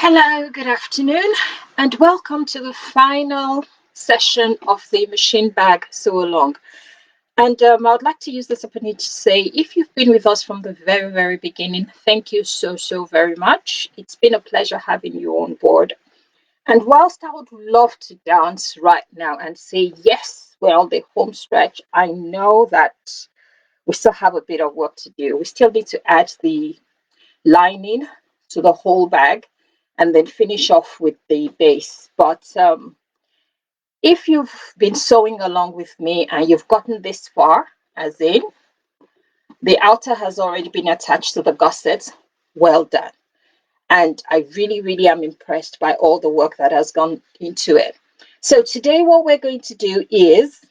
Hello, good afternoon, and welcome to the final session of the machine bag sew along. And I would like to use this opportunity to say, if you've been with us from the very, very beginning, thank you so very much. It's been a pleasure having you on board. And whilst I would love to dance right now and say, yes, we're on the home stretch, I know that we still have a bit of work to do. We still need to add the lining to the whole bag and then finish off with the base. But if you've been sewing along with me and you've gotten this far, as in the outer has already been attached to the gusset, well done. And I really am impressed by all the work that has gone into it. So today what we're going to do is,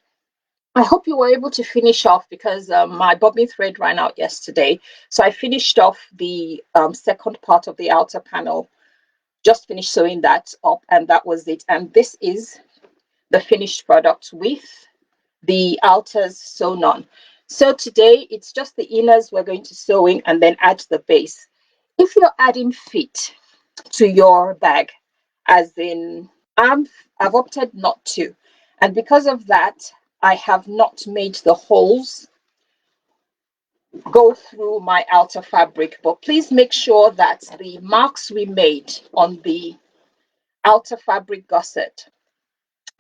I hope you were able to finish off because my bobbin thread ran out yesterday. So I finished off the second part of the outer panel, just finished sewing that up, and that was it. And this is the finished product with the outers sewn on. So today it's just the inners we're going to sew in and then add the base. If you're adding feet to your bag, as in I've opted not to, and because of that I have not made the holes go through my outer fabric. But please make sure that the marks we made on the outer fabric gusset,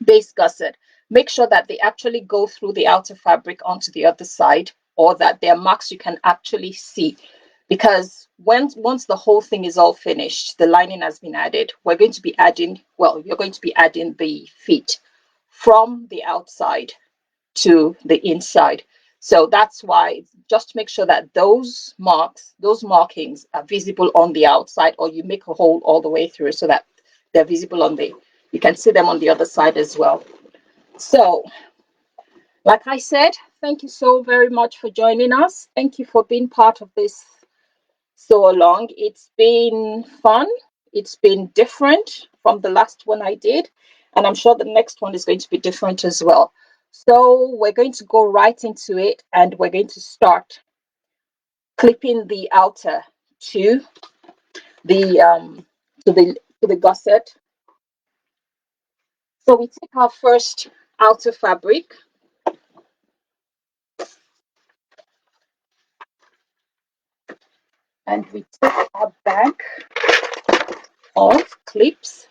base gusset, make sure that they actually go through the outer fabric onto the other side, or that they're marks you can actually see. Because once the whole thing is all finished, the lining has been added, we're going to be adding, well, you're going to be adding the feet from the outside to the inside. So that's why, just make sure that those markings are visible on the outside, or you make a hole all the way through so that they're visible on the, you can see them on the other side as well. So like I said, thank you so very much for joining us. Thank you for being part of this so along. It's been fun. It's been different from the last one I did, and I'm sure the next one is going to be different as well. So we're going to go right into it, and we're going to start clipping the outer to the to the gusset. So we take our first outer fabric, and we take our bag of clips.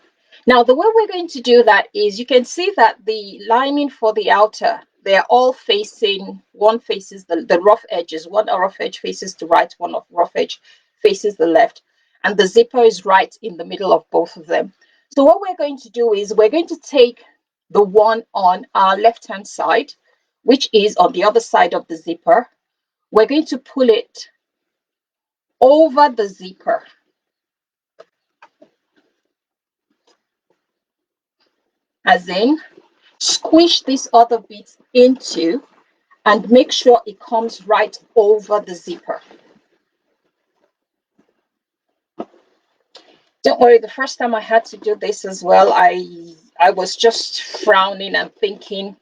Now the way we're going to do that is, you can see that the lining for the outer, they're all facing, one faces the rough edges, one rough edge faces the right, one of rough edge faces the left, and the zipper is right in the middle of both of them. So what we're going to do is, we're going to take the one on our left hand side, which is on the other side of the zipper. We're going to pull it over the zipper, as in squish this other bit into, and make sure it comes right over the zipper. Don't worry, the first time I had to do this as well, I was just frowning and thinking,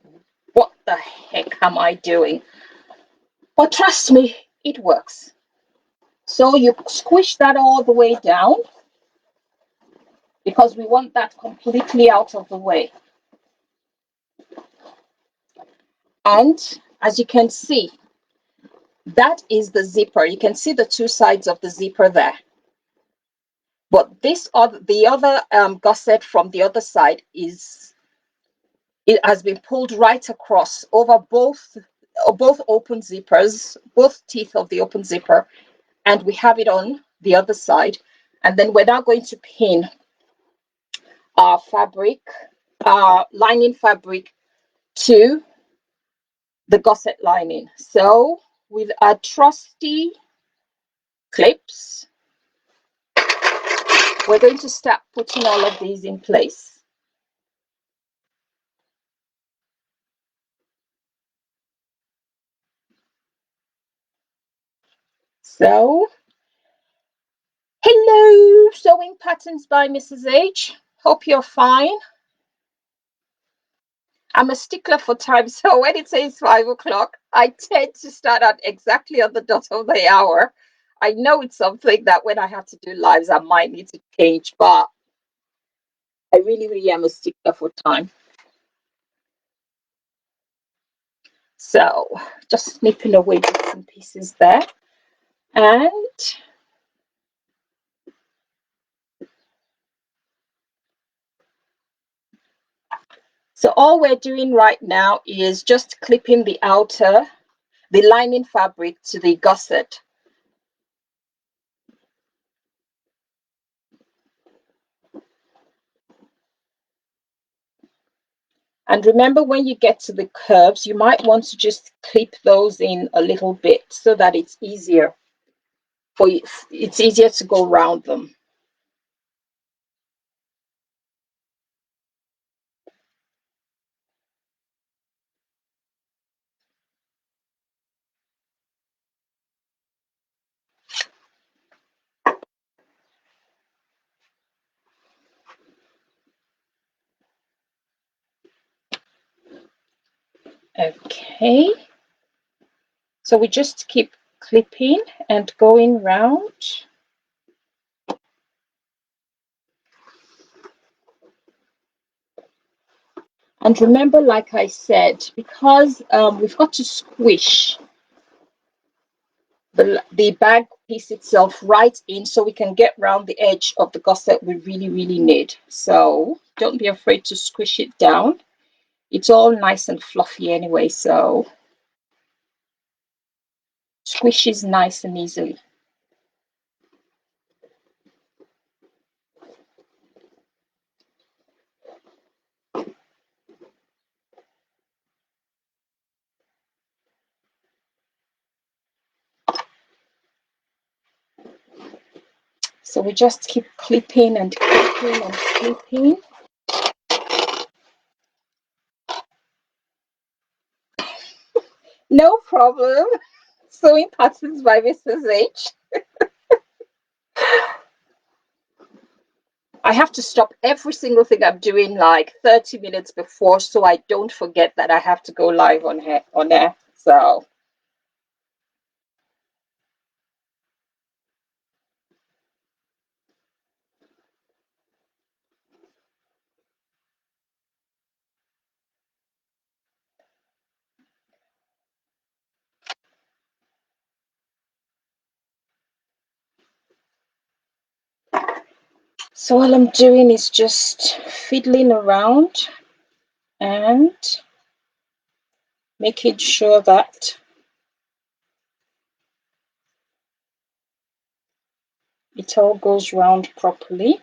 what the heck am I doing? But trust me, it works. So you squish that all the way down, because we want that completely out of the way. And as you can see, that is the zipper. You can see the two sides of the zipper there. But this other, the other gusset from the other side, it has been pulled right across over both open zippers, both teeth of the open zipper, and we have it on the other side. And then we're now going to pin our fabric, our lining fabric, to the gusset lining. So with our trusty clips, we're going to start putting all of these in place. So, hello, Sewing Patterns by Mrs. H. Hope you're fine. I'm a stickler for time, so when it says 5 o'clock, I tend to start at exactly on the dot of the hour. I know it's something that when I have to do lives, I might need to change, but I really, really am a stickler for time. So just snipping away bits and pieces there. And so all we're doing right now is just clipping the lining fabric to the gusset. And remember, when you get to the curves, you might want to just clip those in a little bit so that it's easier for you. It's easier to go around them. Okay. So we just keep clipping and going round. And remember, like I said, because we've got to squish the bag piece itself right in so we can get round the edge of the gusset we really, really need. So don't be afraid to squish it down. It's all nice and fluffy anyway, so squishes nice and easily. So we just keep clipping and clipping and clipping. No problem. Sewing patterns by Mrs. H. I have to stop every single thing I'm doing like 30 minutes before so I don't forget that I have to go live on air. So all I'm doing is just fiddling around and making sure that it all goes round properly.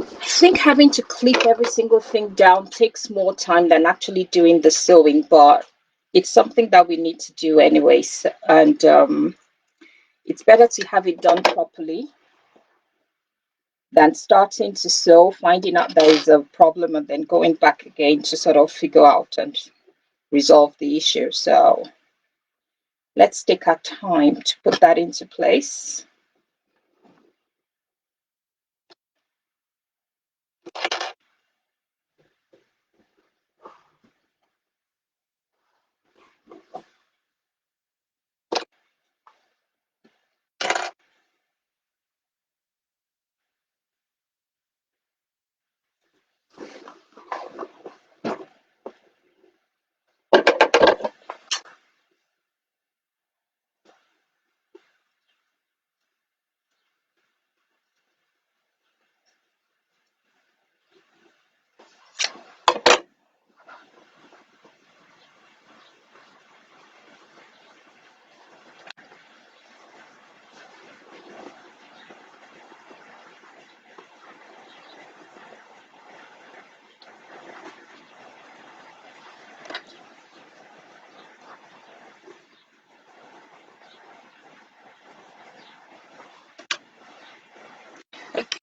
I think having to clip every single thing down takes more time than actually doing the sewing, but it's something that we need to do anyways. And it's better to have it done properly than starting to sew, finding out there is a problem, and then going back again to sort of figure out and resolve the issue. So let's take our time to put that into place.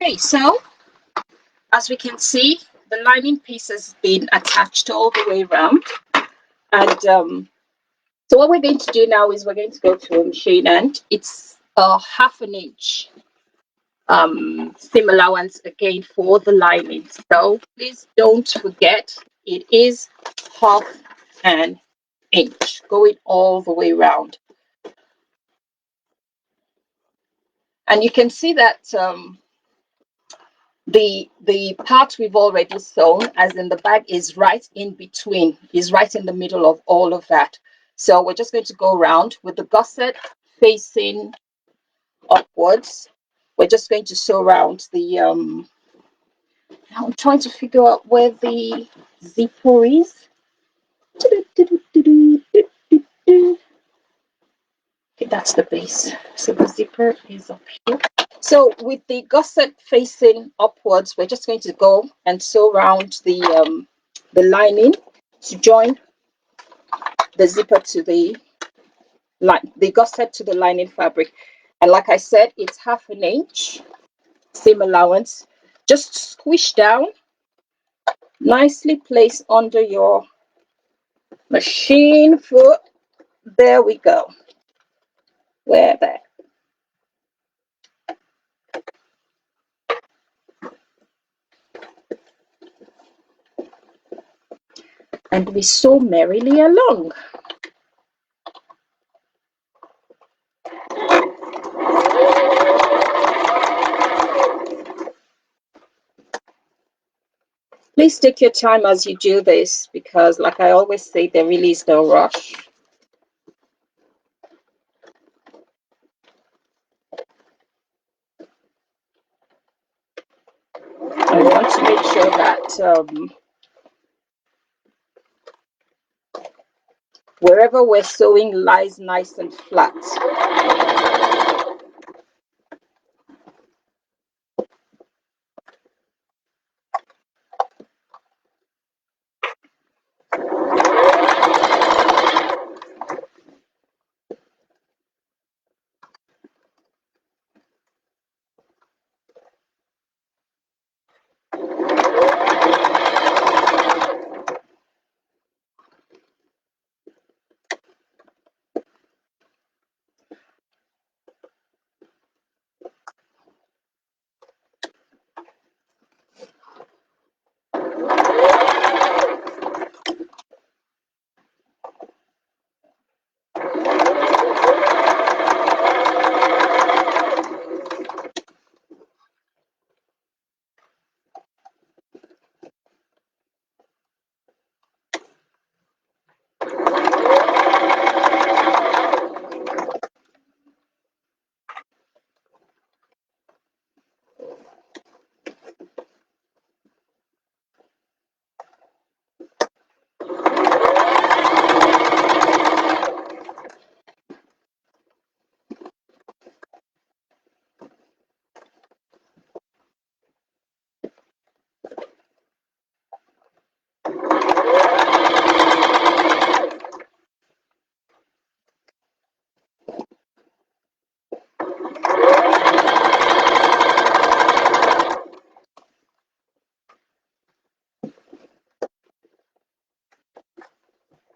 Okay, so as we can see, the lining piece has been attached all the way around. And so what we're going to do now is we're going to go to a machine, and it's a 1/2 inch seam allowance again for the lining. So please don't forget, it is 1/2 inch going all the way around. And you can see that the part we've already sewn, as in the bag, is right in between, is right in the middle of all of that. So we're just going to go around with the gusset facing upwards. We're just going to sew around the now I'm trying to figure out where the zipper is. Okay, that's the base. So the zipper is up here. So with the gusset facing upwards, we're just going to go and sew around the lining to join the zipper to the gusset to the lining fabric. And like I said, it's 1/2 inch seam allowance. Just squish down, nicely place under your machine foot. There we go. Where there. And we sew merrily along. Please take your time as you do this, because like I always say, there really is no rush. I want to make sure that wherever we're sewing lies nice and flat.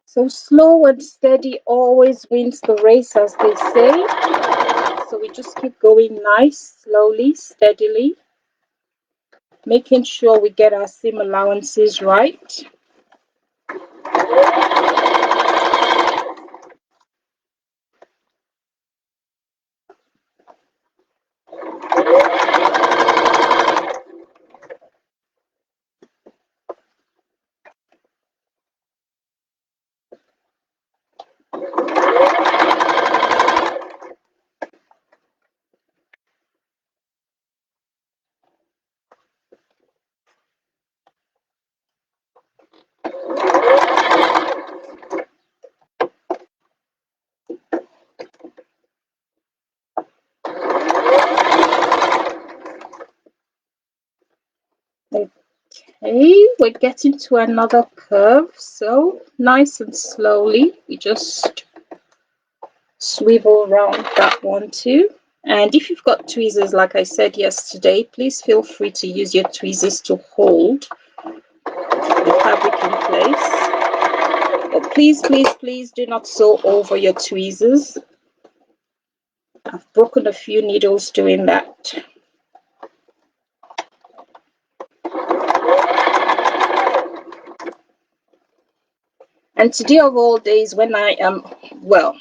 So slow and steady always wins the race, as they say. So we just keep going nice, slowly, steadily, making sure we get our seam allowances right. Okay, we're getting to another curve, so nice and slowly we just swivel around that one too. And if you've got tweezers, like I said yesterday, please feel free to use your tweezers to hold the fabric in place. But please, please, please do not sew over your tweezers. I've broken a few needles doing that. And today of all days, when I am, well,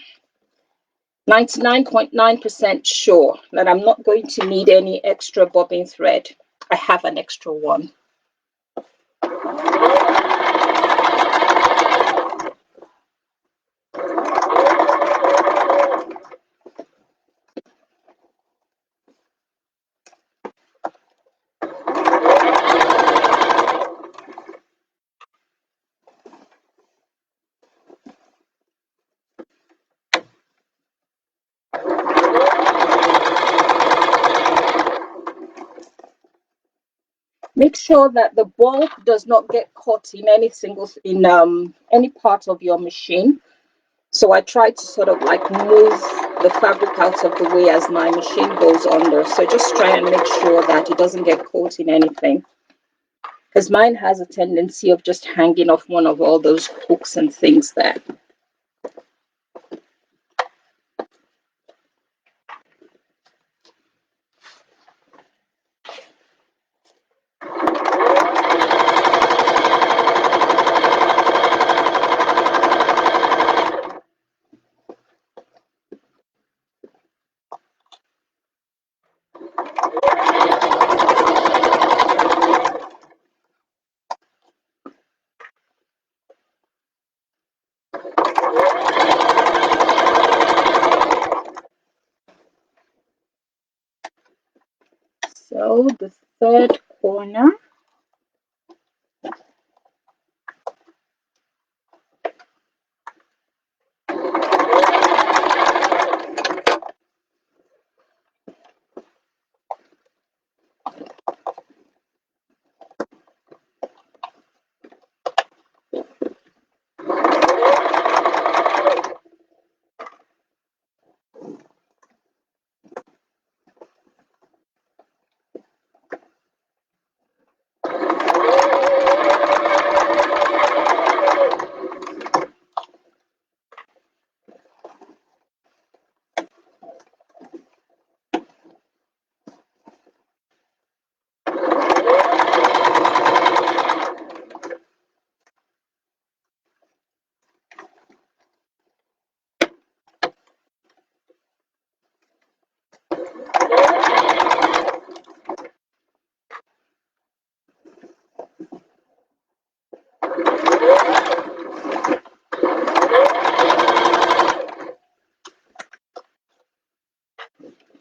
99.9% sure that I'm not going to need any extra bobbin thread, I have an extra one. Make sure that the bulk does not get caught in any part of your machine. So I try to sort of like move the fabric out of the way as my machine goes under. So just try and make sure that it doesn't get caught in anything, because mine has a tendency of just hanging off one of all those hooks and things there. So the third corner.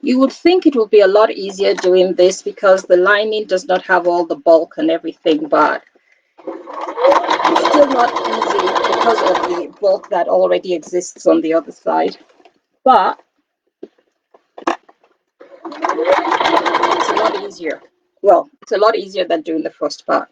You would think it would be a lot easier doing this because the lining does not have all the bulk and everything, but it's still not easy because of the bulk that already exists on the other side. But it's a lot easier. Well, it's a lot easier than doing the first part.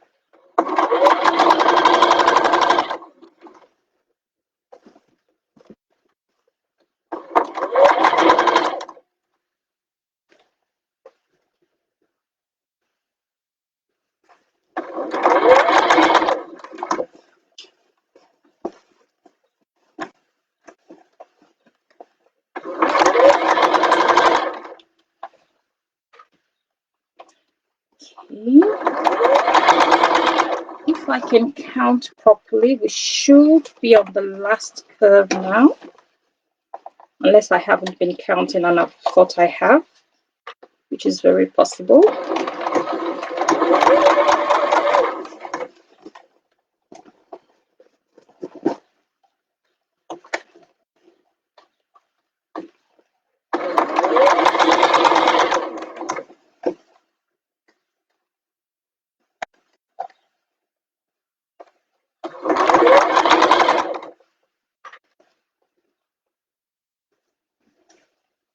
If I can count properly, we should be on the last curve now, unless I haven't been counting and I've thought I have, which is very possible.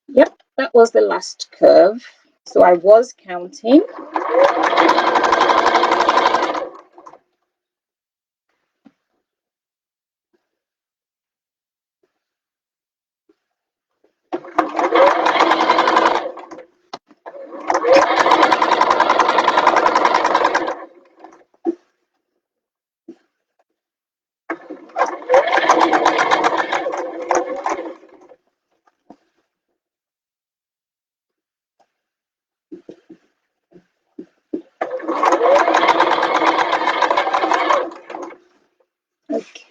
Yep, that was the last curve. So I was counting.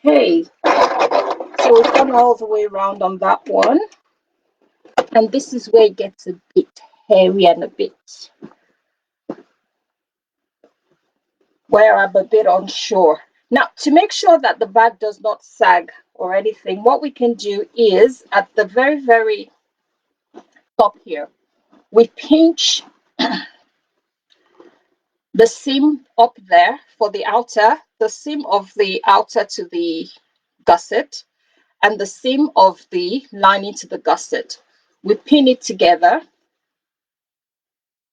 Okay, so we've gone all the way around on that one. And this is where it gets a bit hairy and a bit where I'm a bit unsure. Now, to make sure that the bag does not sag or anything, what we can do is at the very, very top here, we pinch the seam up there for the outer, the seam of the outer to the gusset, and the seam of the lining to the gusset. We pin it together,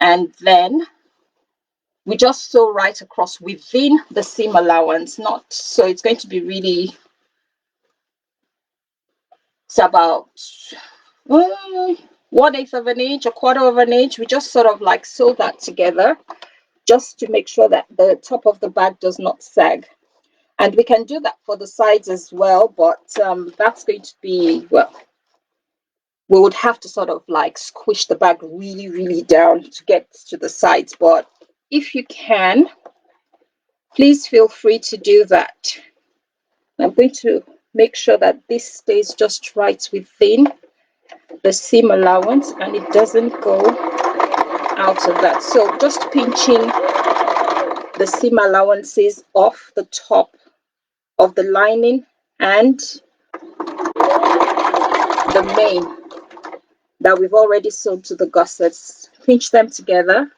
and then we just sew right across within the seam allowance. Not so it's going to be really, it's about 1/8 of an inch, 1/4 of an inch. We just sort of like sew that together just to make sure that the top of the bag does not sag. And we can do that for the sides as well, but that's going to be, well, we would have to sort of like squish the bag really, really down to get to the sides. But if you can, please feel free to do that. I'm going to make sure that this stays just right within the seam allowance and it doesn't go out of that. So just pinching the seam allowances off the top of the lining and the main that we've already sewn to the gussets. Pinch them together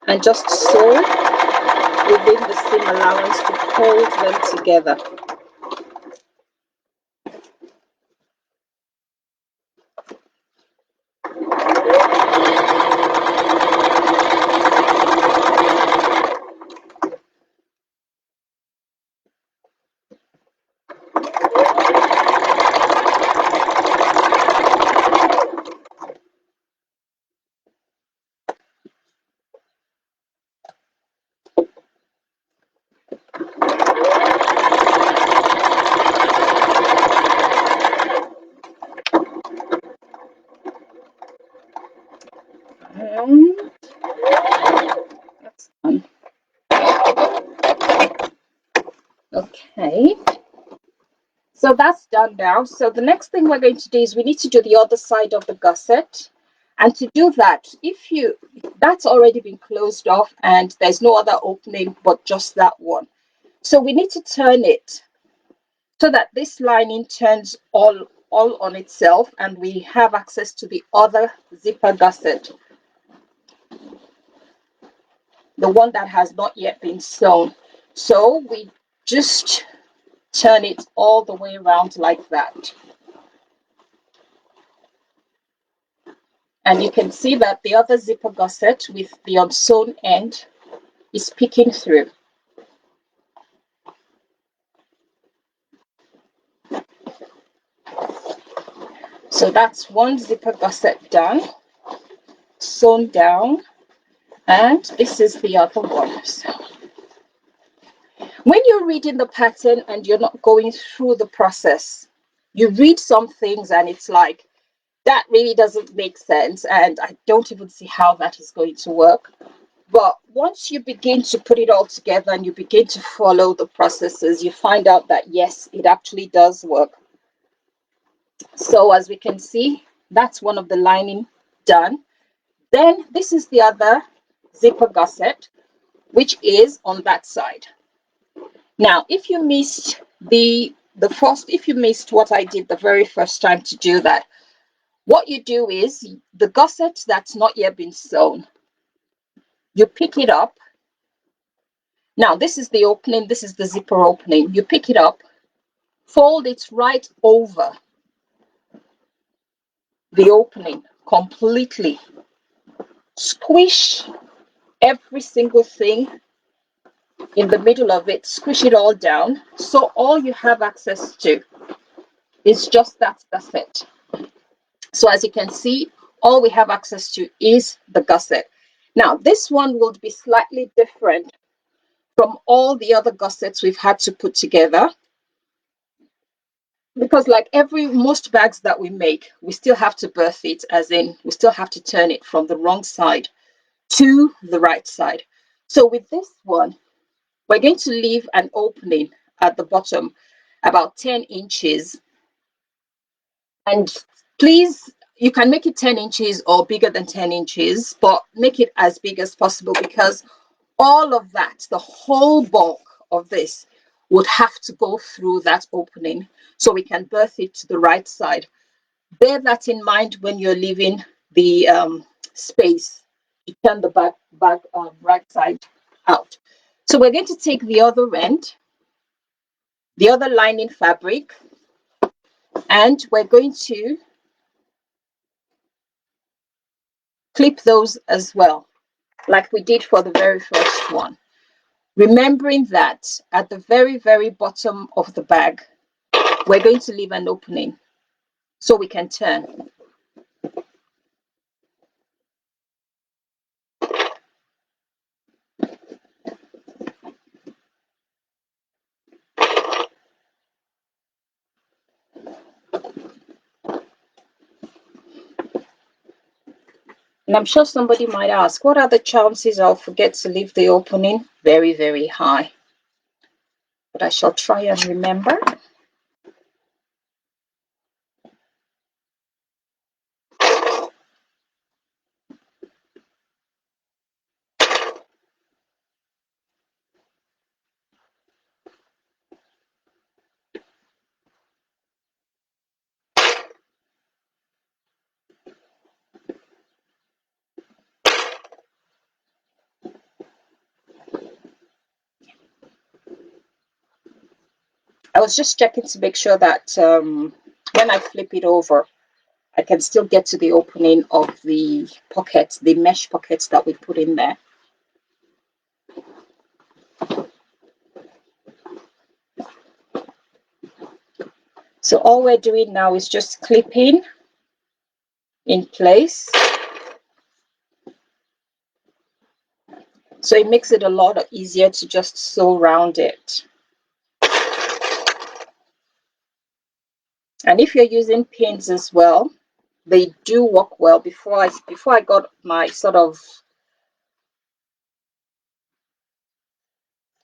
and just sew within the seam allowance to hold them together. That's done. Okay, so that's done now. So the next thing we're going to do is we need to do the other side of the gusset. And to do that, that's already been closed off and there's no other opening but just that one. So we need to turn it so that this lining turns all on itself and we have access to the other zipper gusset, the one that has not yet been sewn. So we just turn it all the way around like that. And you can see that the other zipper gusset with the unsewn end is peeking through. So that's one zipper gusset done, sewn down, and this is the other one. So when you're reading the pattern and you're not going through the process, you read some things and it's like, that really doesn't make sense and I don't even see how that is going to work. But once you begin to put it all together and you begin to follow the processes, you find out that yes, it actually does work. So as we can see, that's one of the lining done. Then this is the other zipper gusset, which is on that side. Now, if you missed if you missed what I did the very first time to do that, what you do is the gusset that's not yet been sewn, you pick it up. Now, this is the opening, this is the zipper opening. You pick it up, fold it right over the opening completely, squish every single thing in the middle of it, squish it all down. So all you have access to is just that gusset. So as you can see, all we have access to is the gusset. Now, this one will be slightly different from all the other gussets we've had to put together, because like most bags that we make, we still have to birth it, as in we still have to turn it from the wrong side to the right side. So with this one, we're going to leave an opening at the bottom. about 10 inches. And please, you can make it 10 inches or bigger than 10 inches, but make it as big as possible, because all of that, the whole bulk of this, would have to go through that opening so we can birth it to the right side. Bear that in mind when you're leaving the space to turn the back right side out. So we're going to take the other end, the other lining fabric, and we're going to clip those as well, like we did for the very first one. Remembering that at the very, very bottom of the bag, we're going to leave an opening so we can turn. And I'm sure somebody might ask, what are the chances I'll forget to leave the opening? Very, very high. But I shall try and remember. I was just checking to make sure that when I flip it over, I can still get to the opening of the pockets, the mesh pockets that we put in there. So all we're doing now is just clipping in place. So it makes it a lot easier to just sew around it. And if you're using pins as well, they do work well. Before I got my sort of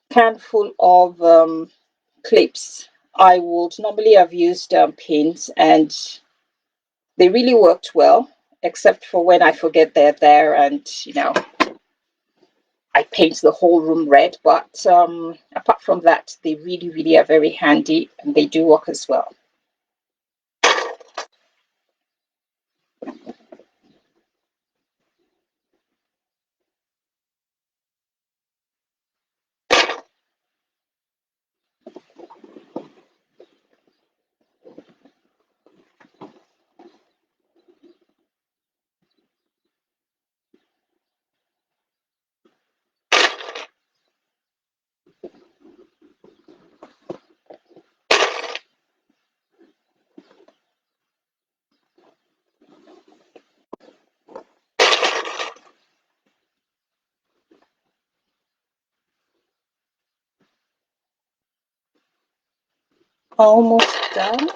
can full of clips, I would normally have used pins, and they really worked well, except for when I forget they're there and I paint the whole room red. But apart from that, they really, really are very handy, and they do work as well. Almost done.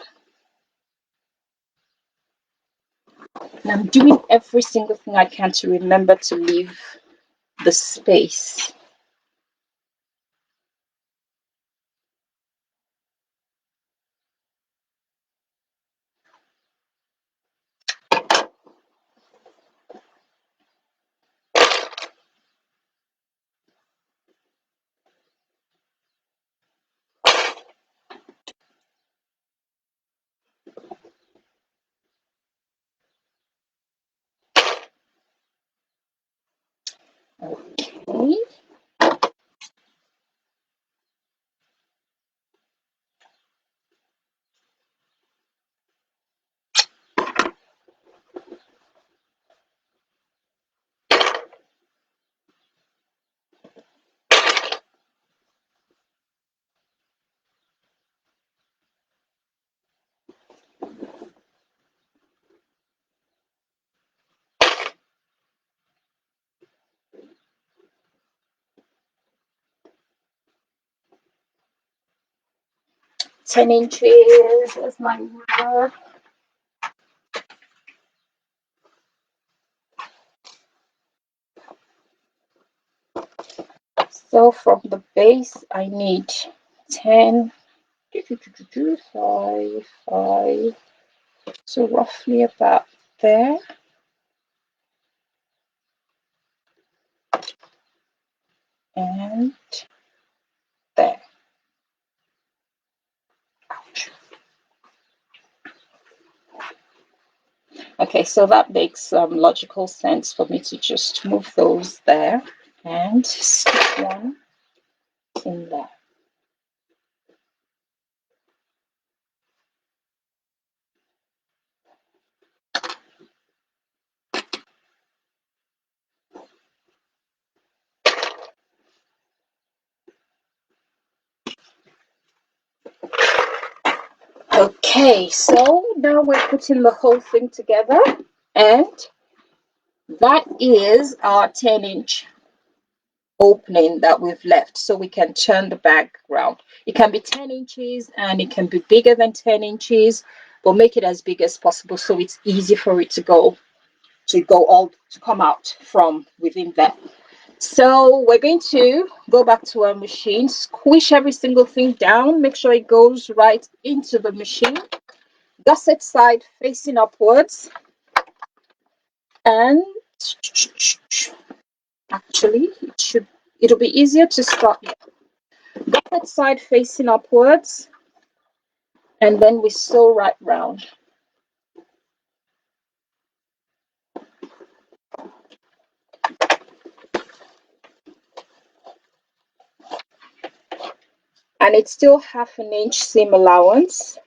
And I'm doing every single thing I can to remember to leave the space. Okay. Ten inches is my ruler. So from the base, I need 10, 5. So roughly about there. And there. Ouch. Okay, so that makes some logical sense for me to just move those there and stick one in there. Okay, so now we're putting the whole thing together, and that is our 10-inch opening that we've left, so we can turn the bag around. It can be 10 inches and it can be bigger than 10 inches, but make it as big as possible so it's easy for it to come out from within there. So we're going to go back to our machine, squish every single thing down, make sure it goes right into the machine, gusset side facing upwards, and actually it'll be easier to start gusset side facing upwards, and then we sew right round. And it's still 1/2 inch seam allowance.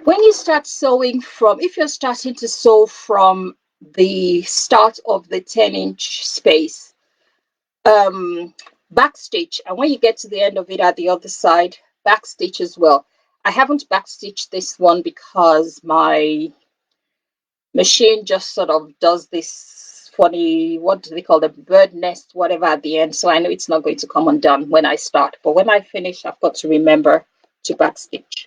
When you start sewing from, if you're starting to sew from the start of the 10-inch space, backstitch, and when you get to the end of it at the other side, backstitch as well. I haven't backstitched this one because my machine just sort of does this funny, what do they call the bird nest, whatever at the end, so I know it's not going to come undone when I start, but when I finish I've got to remember to backstitch.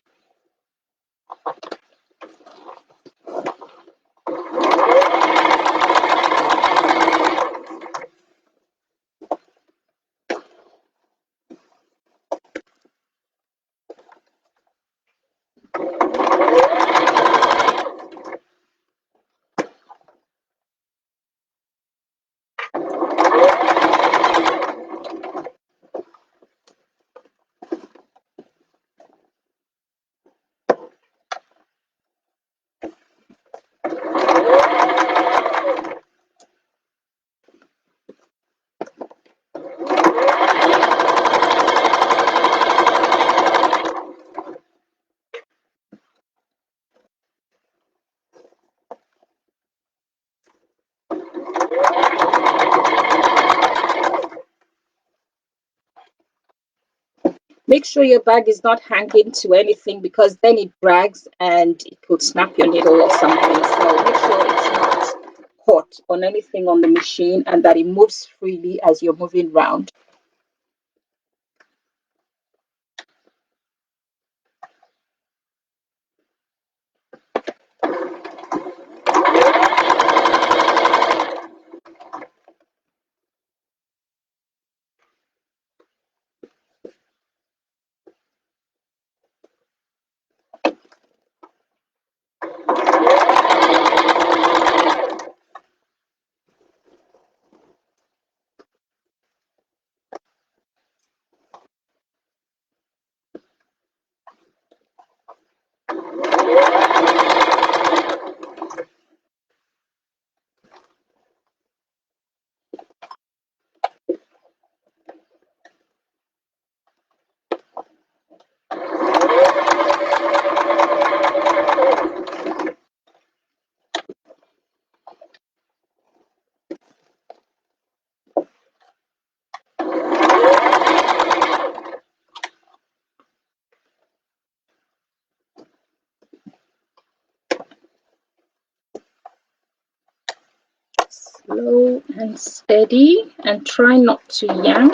Make sure your bag is not hanging to anything, because then it drags and it could snap your needle or something. So make sure it's not caught on anything on the machine and that it moves freely as you're moving around. Slow and steady, and try not to yank.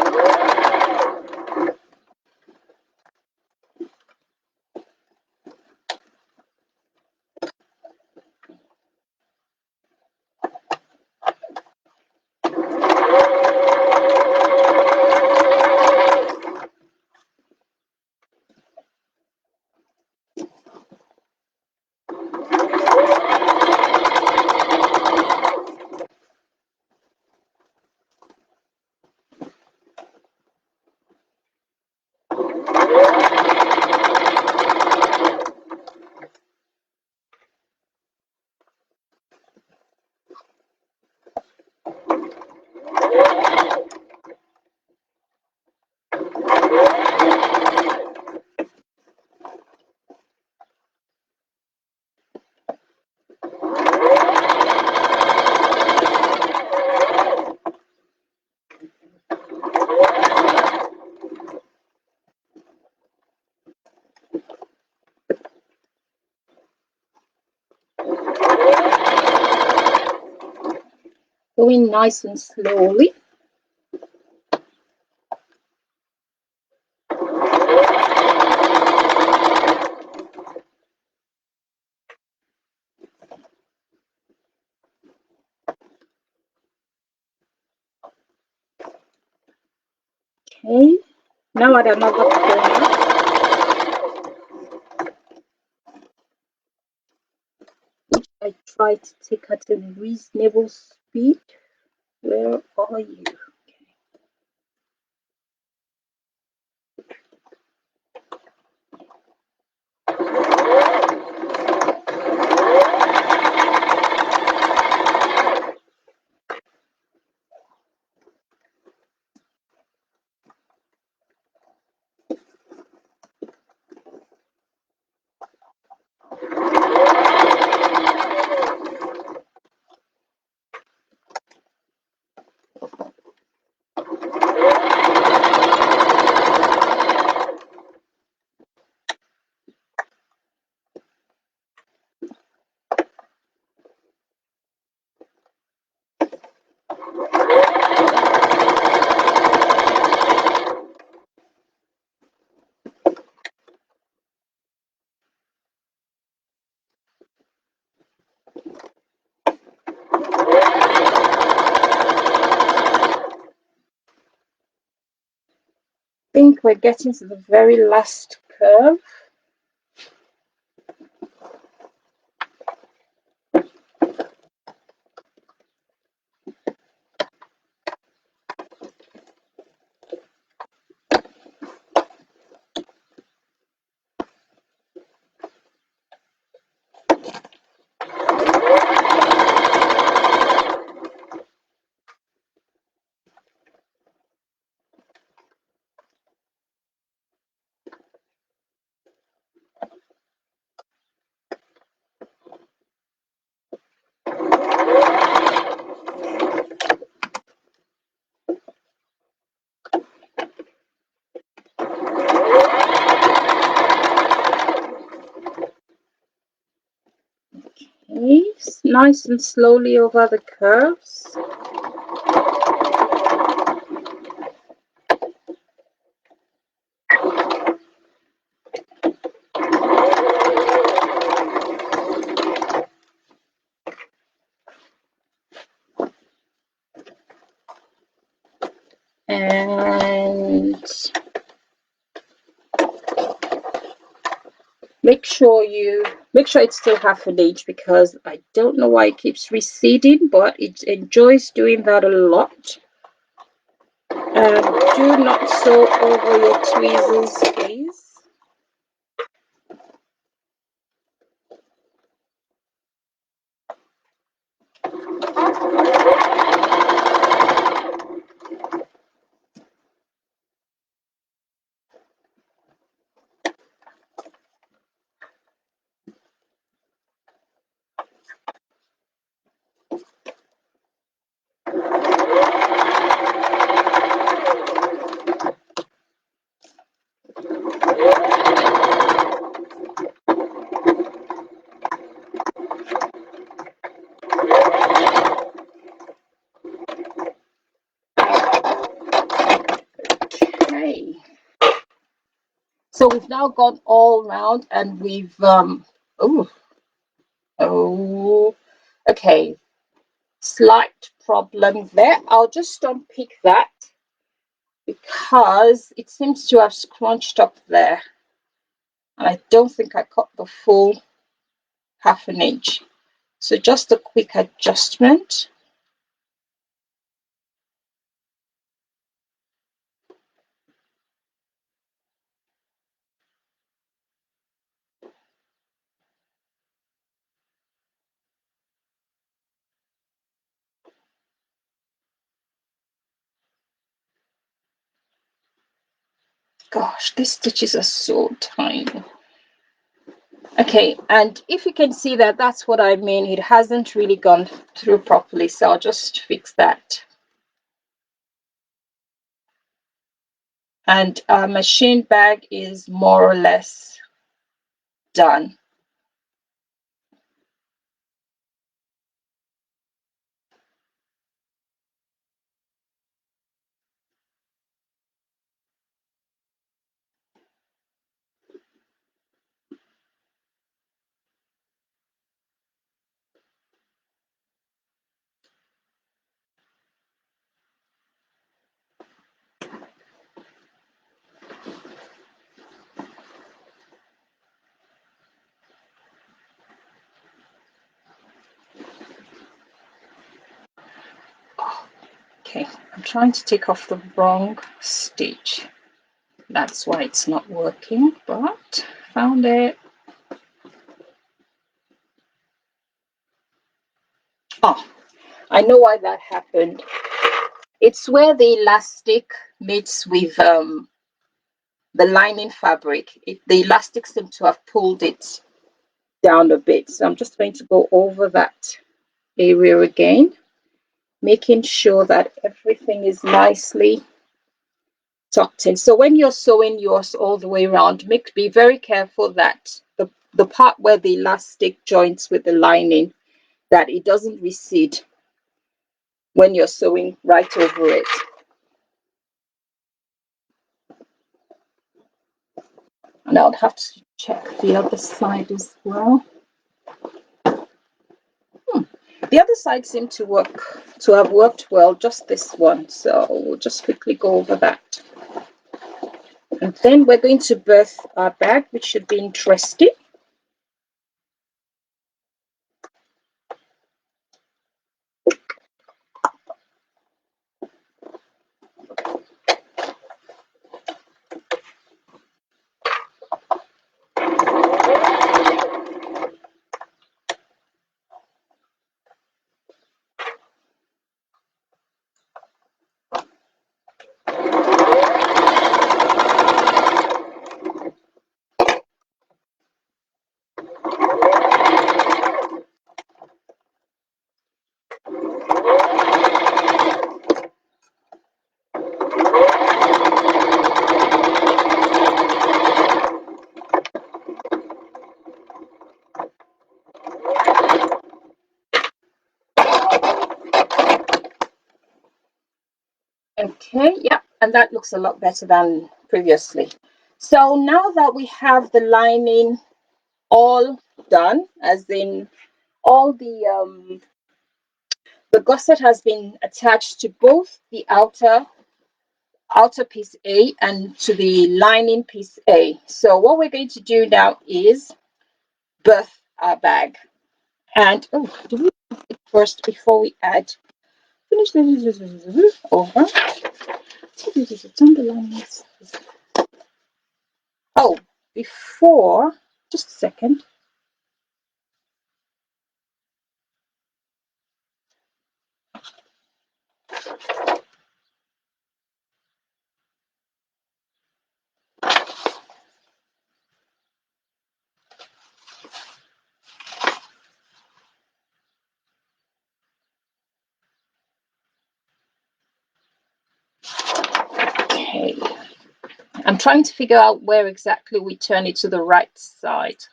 Going nice and slowly. Okay, now at another corner. I try to take at a reasonable speed. Where are you? I think we're getting to the very last curve. Okay, nice and slowly over the curves. And make sure it's still half an inch, because I don't know why it keeps receding, but it enjoys doing that a lot. Do not sew over your tweezers, please. So we've now gone all round and we've okay, slight problem there. I'll just unpick that because it seems to have scrunched up there, and I don't think I cut the full 1/2 inch. So just a quick adjustment. Gosh, these stitches are so tiny. Okay, and if you can see that, that's what I mean. It hasn't really gone through properly, so I'll just fix that. And our machine bag is more or less done. Okay, I'm trying to take off the wrong stitch. That's why it's not working, but found it. Oh, I know why that happened. It's where the elastic meets with the lining fabric. The elastic seems to have pulled it down a bit. So I'm just going to go over that area again, making sure that everything is nicely tucked in. So when you're sewing yours all the way around, be very careful that the part where the elastic joins with the lining, that it doesn't recede when you're sewing right over it. And I'll have to check the other side as well. The other side seemed to have worked well, just this one. So we'll just quickly go over that. And then we're going to birth our bag, which should be interesting. Okay, yeah, and that looks a lot better than previously. So now that we have the lining all done, as in all the gusset has been attached to both the outer piece A and to the lining piece A. So what we're going to do now is birth our bag. And do we first before we add finish this over? Oh, before, just a second. Okay. I'm trying to figure out where exactly we turn it to the right side.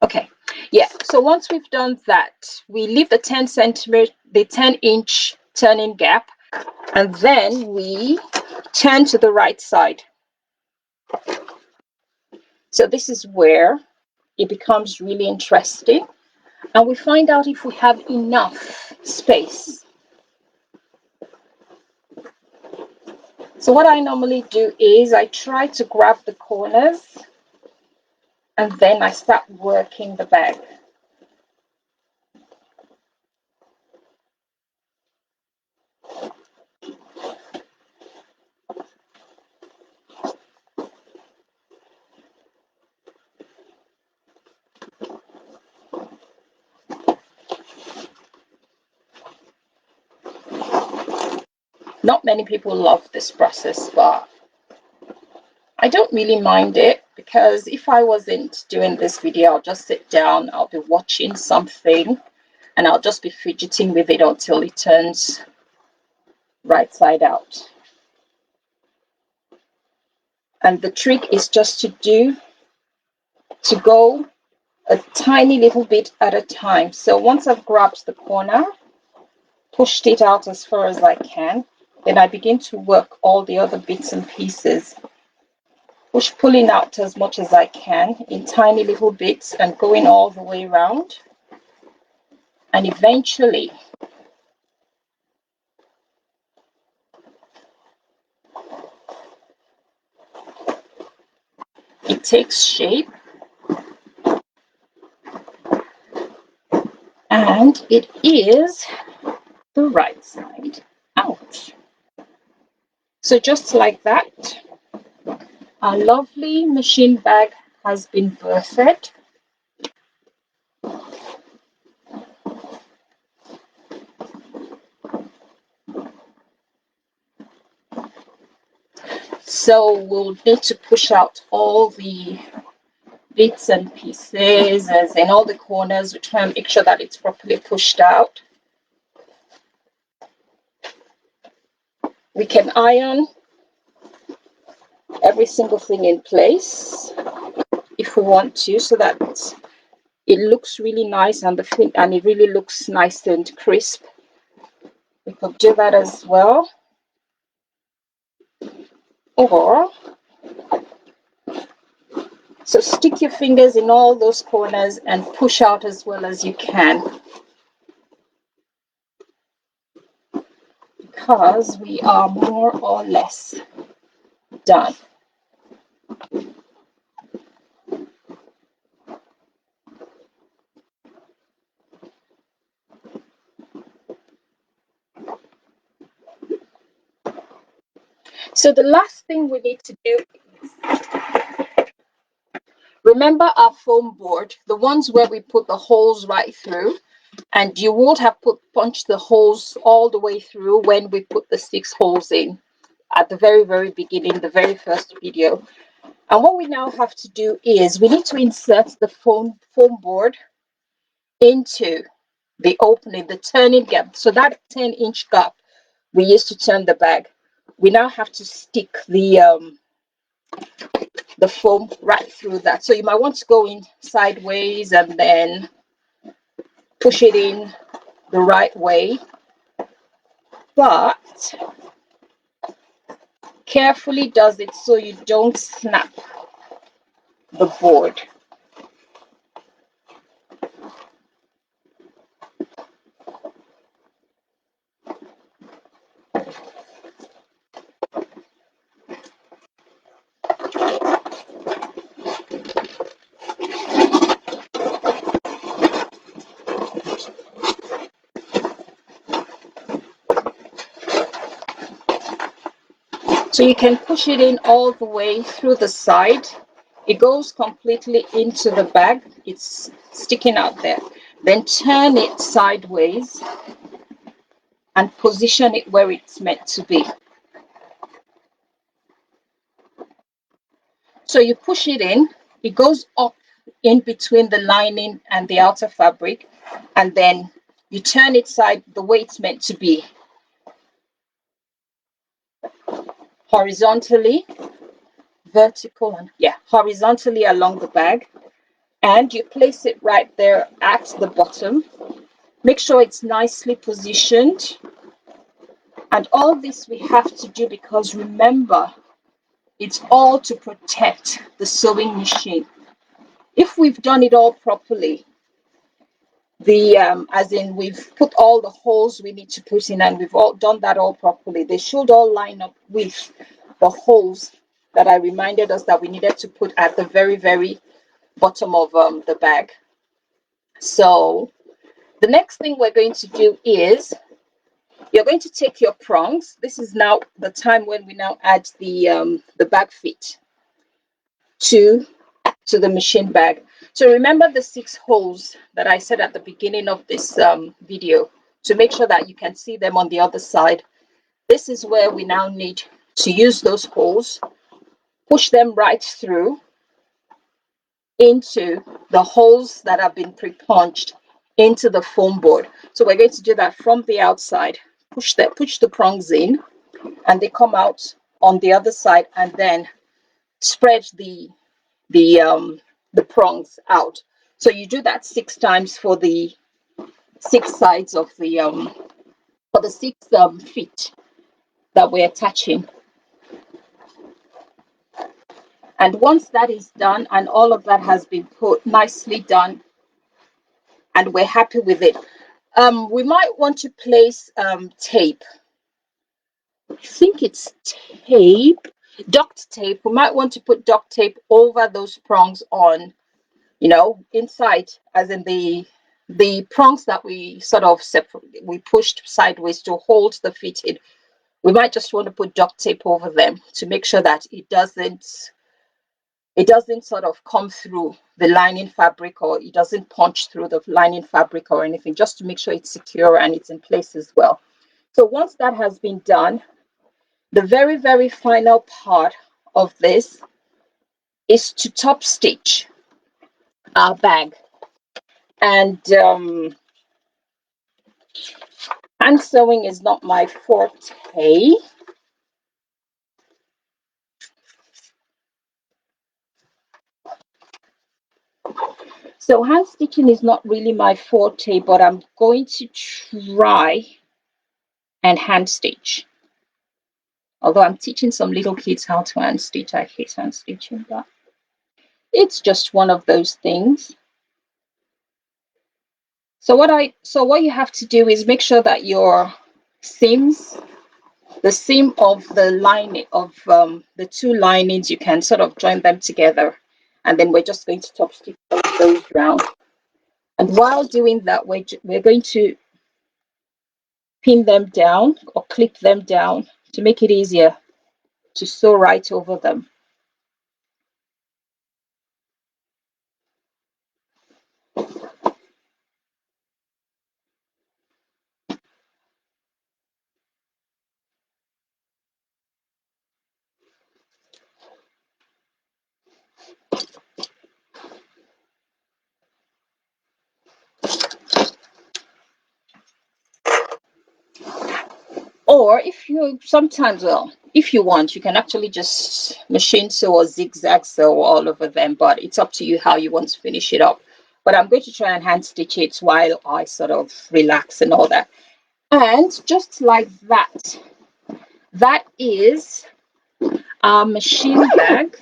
Okay, yeah, So once we've done that, we leave the 10 centimeter, the 10-inch turning gap, and then we turn to the right side. So this is where it becomes really interesting, and we find out if we have enough space. So what I normally do is I try to grab the corners and then I start working the bag. Not many people love this process, but I don't really mind it, because if I wasn't doing this video, I'll just sit down, I'll be watching something, and I'll just be fidgeting with it until it turns right side out. And the trick is just to go a tiny little bit at a time. So once I've grabbed the corner, pushed it out as far as I can, then I begin to work all the other bits and pieces, pulling out as much as I can in tiny little bits and going all the way around. And eventually it takes shape and it is the right side out. So just like that, our lovely machine bag has been birthed. So we'll need to push out all the bits and pieces as in all the corners. We try and make sure that it's properly pushed out. We can iron every single thing in place if we want to, so that it looks really nice and it really looks nice and crisp. We could do that as well. Or so stick your fingers in all those corners and push out as well as you can, because we are more or less done. So the last thing we need to do is remember our foam board, the ones where we put the holes right through, and you would have punched the holes all the way through when we put the 6 holes in at the very beginning, the very first video. And what we now have to do is we need to insert the foam board into the opening, the turning gap. So that 10-inch gap we used to turn the bag, we now have to stick the foam right through that. So you might want to go in sideways and then push it in the right way, but carefully does it so you don't snap the board. So you can push it in all the way through the side. It goes completely into the bag. It's sticking out there. Then turn it sideways and position it where it's meant to be. So you push it in, it goes up in between the lining and the outer fabric, and then you turn it side the way it's meant to be. Horizontally, horizontally along the bag, and you place it right there at the bottom. Make sure it's nicely positioned. And all this we have to do because remember, it's all to protect the sewing machine. If we've done it all properly, as in we've put all the holes we need to put in and we've all done that all properly, they should all line up with the holes that I reminded us that we needed to put at the very, very bottom of the bag. So the next thing we're going to do is you're going to take your prongs. This is now the time when we now add the bag fit to the machine bag. So remember the 6 holes that I said at the beginning of this video, to make sure that you can see them on the other side. This is where we now need to use those holes, push them right through into the holes that have been pre-punched into the foam board. So we're going to do that from the outside. Push the prongs in, and they come out on the other side, and then spread the prongs out. So you do that 6 times for the 6 sides of the for the 6 feet that we're attaching. And once that is done and all of that has been put nicely done and we're happy with it, we might want to place tape. I think it's tape, duct tape. We might want to put duct tape over those prongs on, inside, as in the prongs that we sort of we pushed sideways to hold the feet in. We might just want to put duct tape over them to make sure that it doesn't sort of come through the lining fabric, or it doesn't punch through the lining fabric or anything, just to make sure it's secure and it's in place as well. So once that has been done, the very, very final part of this is to top stitch our bag. And hand sewing is not my forte. So hand stitching is not really my forte, but I'm going to try and hand stitch. Although I'm teaching some little kids how to hand stitch, I hate hand stitching, but it's just one of those things. So what you have to do is make sure that your seams, the seam of the lining of the 2 linings, you can sort of join them together, and then we're just going to top stitch those round. And while doing that, we're going to pin them down or clip them down to make it easier to sew right over them. Or if you if you want, you can actually just machine sew or zigzag sew all over them, but it's up to you how you want to finish it up. But I'm going to try and hand stitch it while I sort of relax and all that. And just like that, that is our machine bag,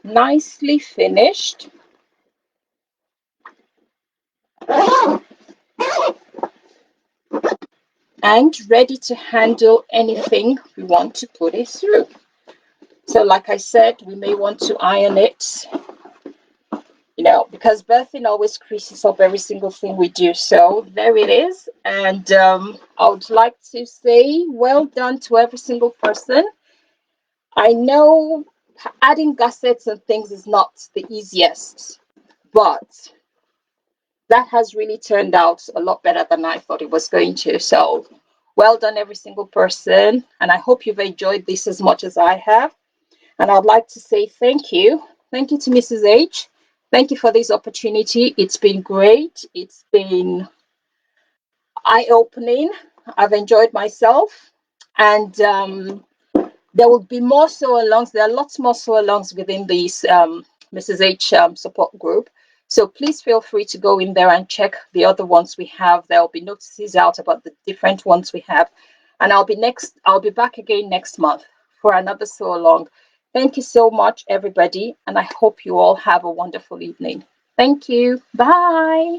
nicely finished. And ready to handle anything we want to put it through. So like I said, we may want to iron it, because birthing always creases up every single thing we do. So there it is. And I would like to say well done to every single person. I know adding gussets and things is not the easiest, but that has really turned out a lot better than I thought it was going to. So well done, every single person. And I hope you've enjoyed this as much as I have. And I'd like to say thank you. Thank you to Mrs. H. Thank you for this opportunity. It's been great. It's been eye-opening. I've enjoyed myself. And There will be more sew-alongs. There are lots more sew-alongs within this Mrs. H support group. So please feel free to go in there and check the other ones we have. There will be notices out about the different ones we have. And I'll be back again next month for another sew-along. Thank you so much, everybody. And I hope you all have a wonderful evening. Thank you. Bye.